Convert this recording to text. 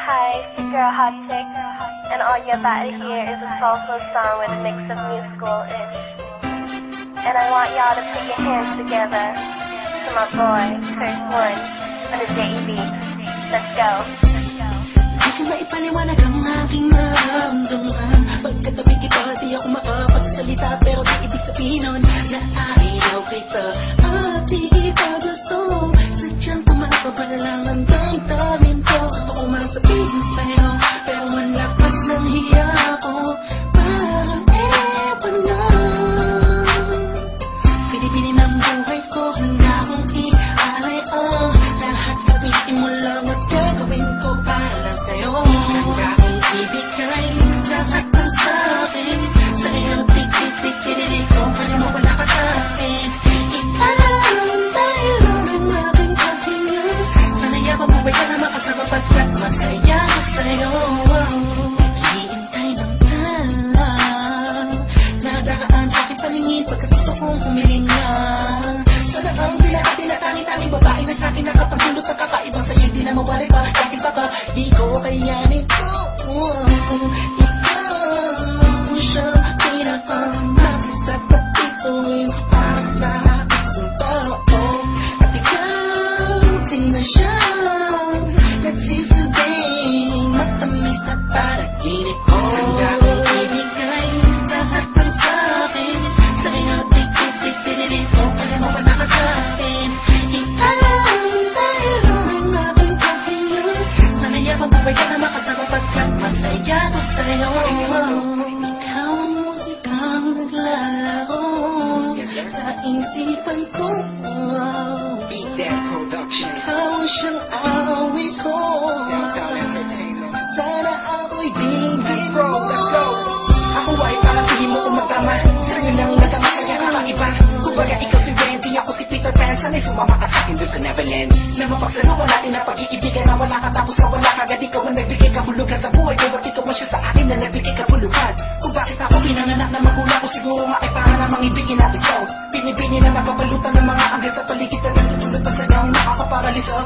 Hi, it's your girl Hot Chick, and all you're about to hear is a soulful song with a mix of musical-ish. And I want y'all to put your hands together to my boy, Kurt One, on the JB. Let's go. Di ka maipaliwanag ang aking nararamdaman. Pagkatabi kita, di ako makapagsalita, pero di ibig sabihin nun na ayaw kita at di kita gusto. Sadyang tumapabala lang ang damdamin ko. Gusto ko man sabihin sa'yo, pero manlapas ng hiya ko. Parang ewan lang. Pinipili ng buhay ko, handa akong ialay ang lahat. Sabihin mo lang at gagawin ko para sa'yo. Handa akong ibigay lahat ng sa'kin sa'yo. Tik-tik-tik-tik-tik kung kaya mo wala ka sa'kin. Ikaw dahil lang ang aking kahinga. Sana yaman mo ba'y ka na makasama pagkat masaya ko sa'yo. Naghihintay ng talang nadaan sa aking paningin pagkat gusto kong humihinga. Sana ang pinaka tinatangi-tanging babae na sa'kin nakapagdulot ng kakaibang sa'yo di na mawari pa. Dahil baka di ko kayanin ito. Ikaw siya pinaka-nais na kapituin para sa isang tao. At ikaw din na siya nagsisilbing matamis na panaginip ko. Handa kong ibigay lahat ng sa'kin sa'yo. Tik-tik-tik-tik kung kaya mo wala ka sa'kin. Ikaw dahil lang ang aking kahinga. Sana yabang buhay ka na makasama pagkat masaya ko sa'yo. Ikaw ang musikang naglalaro sa isipan ko. Beat That Productions. Ikaw ang siyang awit ko. Downtown Entertainment. Sana ako'y bigay mo. Let's go. Ako ay parang tingin mo kung magkama. Sa'yo lang nagkama kaya kakaiba. Kumbaga ikaw si Wendy, ako si Peter Pan. Sana'y sumama ka sa'kin doon sa Neverland. Na mapagsaluhan natin ang pag-iibigan na wala ka tapos na wala ka. Ikaw ang nagbigay kabulugan sa buhay ko. Ba't ikaw ang siya sa akin na nagbigay kabuluhan? Kung bakit ako pinanganak na magulang ko, siguro nga ay para namang ibigin natin so. Binibini na napapalutan ng mga anghel sa paligid na nagtutulot na sadyang nakakaparalisa.